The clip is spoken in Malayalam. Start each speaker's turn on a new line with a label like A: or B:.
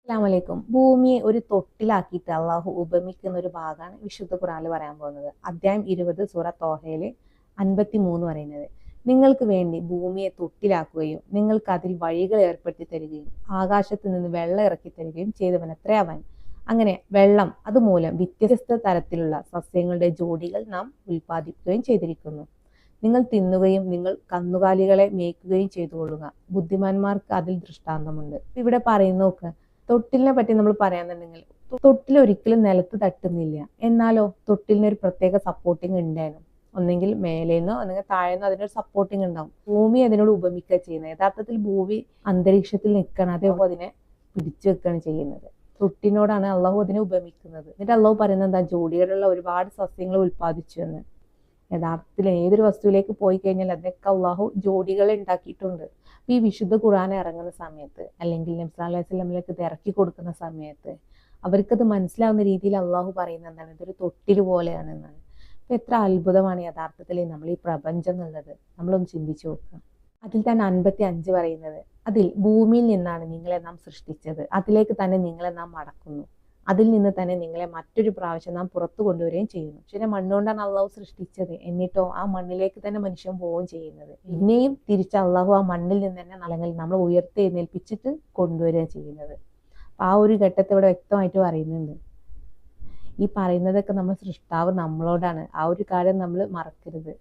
A: അസ്സലാമലൈക്കും. ഭൂമിയെ ഒരു തൊട്ടിലാക്കിയിട്ട് അള്ളാഹു ഉപമിക്കുന്ന ഒരു ഭാഗമാണ് വിശുദ്ധ ഖുർആനിൽ പറയാൻ പോകുന്നത്. അധ്യായം 20 സൂറ തോഹയില് 53 പറയുന്നത്, നിങ്ങൾക്ക് വേണ്ടി ഭൂമിയെ തൊട്ടിലാക്കുകയും നിങ്ങൾക്ക് അതിൽ വഴികൾ ഏർപ്പെടുത്തി തരികയും ആകാശത്ത് നിന്ന് വെള്ളം ഇറക്കി തരികയും ചെയ്തവനത്രേ അവൻ. അങ്ങനെ വെള്ളം അതുമൂലം വ്യത്യസ്ത തരത്തിലുള്ള സസ്യങ്ങളുടെ ജോഡികൾ നാം ഉൽപ്പാദിപ്പിക്കുകയും ചെയ്തിരിക്കുന്നു. നിങ്ങൾ തിന്നുകയും നിങ്ങൾ കന്നുകാലികളെ മേയ്ക്കുകയും ചെയ്തുകൊള്ളുക. ബുദ്ധിമാന്മാർക്ക് അതിൽ ദൃഷ്ടാന്തമുണ്ട്. ഇവിടെ പറയുന്ന നോക്ക്, തൊട്ടിലിനെ പറ്റി നമ്മൾ പറയാന്നുണ്ടെങ്കിൽ തൊട്ടിൽ ഒരിക്കലും നിലത്ത് തട്ടുന്നില്ല. എന്നാലോ തൊട്ടിലിന് ഒരു പ്രത്യേക സപ്പോർട്ടിങ് ഉണ്ടായിരുന്നു. ഒന്നെങ്കിൽ മേലേന്നോ അല്ലെങ്കിൽ താഴേന്നോ അതിനൊരു സപ്പോർട്ടിങ് ഉണ്ടാവും. ഭൂമി അതിനോട് ഉപമിക്കുക ചെയ്യുന്നത്. യഥാർത്ഥത്തിൽ ഭൂമി അന്തരീക്ഷത്തിൽ നിൽക്കണം, അതേപോലെ അതിനെ പിടിച്ചു വെക്കുകയാണ് ചെയ്യുന്നത്. തൊട്ടിനോടാണ് അള്ളാഹു അതിനെ ഉപമിക്കുന്നത്. എന്നിട്ട് അള്ളാഹു പറയുന്നത് എന്താ, ജോഡികളുള്ള ഒരുപാട് സസ്യങ്ങൾ ഉൽപ്പാദിച്ചു എന്ന്. യഥാർത്ഥത്തിൽ ഏതൊരു വസ്തുവിലേക്ക് പോയി കഴിഞ്ഞാൽ അതിനൊക്കെ അള്ളാഹു ജോഡികളെ ഉണ്ടാക്കിയിട്ടുണ്ട്. ഈ വിശുദ്ധ ഖുർആൻ ഇറങ്ങുന്ന സമയത്ത് അല്ലെങ്കിൽ നബി സല്ലല്ലാഹു അലൈഹി വസല്ലമയിലേക്ക് ഇത് ഇറക്കി കൊടുക്കുന്ന സമയത്ത് അവർക്കത് മനസ്സിലാവുന്ന രീതിയിൽ അള്ളാഹു പറയുന്നത് എന്താണ്, ഇതൊരു തൊട്ടിൽ പോലെയാണെന്നാണ്. അപ്പൊ എത്ര അത്ഭുതമാണ് യഥാർത്ഥത്തിൽ നമ്മൾ ഈ പ്രപഞ്ചം എന്നുള്ളത് നമ്മളൊന്ന് ചിന്തിച്ചു നോക്കുക. അതിൽ തന്നെ 55 പറയുന്നത്, അതിൽ ഭൂമിയിൽ നിന്നാണ് നിങ്ങളെ നാം സൃഷ്ടിച്ചത്, അതിലേക്ക് തന്നെ നിങ്ങളെ നാം മടക്കുന്നു, അതിൽ നിന്ന് തന്നെ നിങ്ങളെ മറ്റൊരു പ്രാവശ്യം നാം പുറത്തു കൊണ്ടുവരികയും ചെയ്യുന്നു. പക്ഷെ മണ്ണുകൊണ്ടാണ് അള്ളാഹു സൃഷ്ടിച്ചത്, എന്നിട്ടോ ആ മണ്ണിലേക്ക് തന്നെ മനുഷ്യൻ പോവുകയും ചെയ്യുന്നത്. പിന്നെയും തിരിച്ച് അള്ളാഹു ആ മണ്ണിൽ നിന്ന് തന്നെ അല്ലെങ്കിൽ നമ്മൾ ഉയർത്തെഴുന്നേൽപ്പിച്ചിട്ട് കൊണ്ടുവരികയും ചെയ്യുന്നത്. ആ ഒരു ഘട്ടത്തെ ഇവിടെ വ്യക്തമായിട്ട് പറയുന്നുണ്ട്. ഈ പറയുന്നതൊക്കെ നമ്മൾ സൃഷ്ടാവ് നമ്മളോടാണ്. ആ ഒരു കാര്യം നമ്മൾ മറക്കരുത്.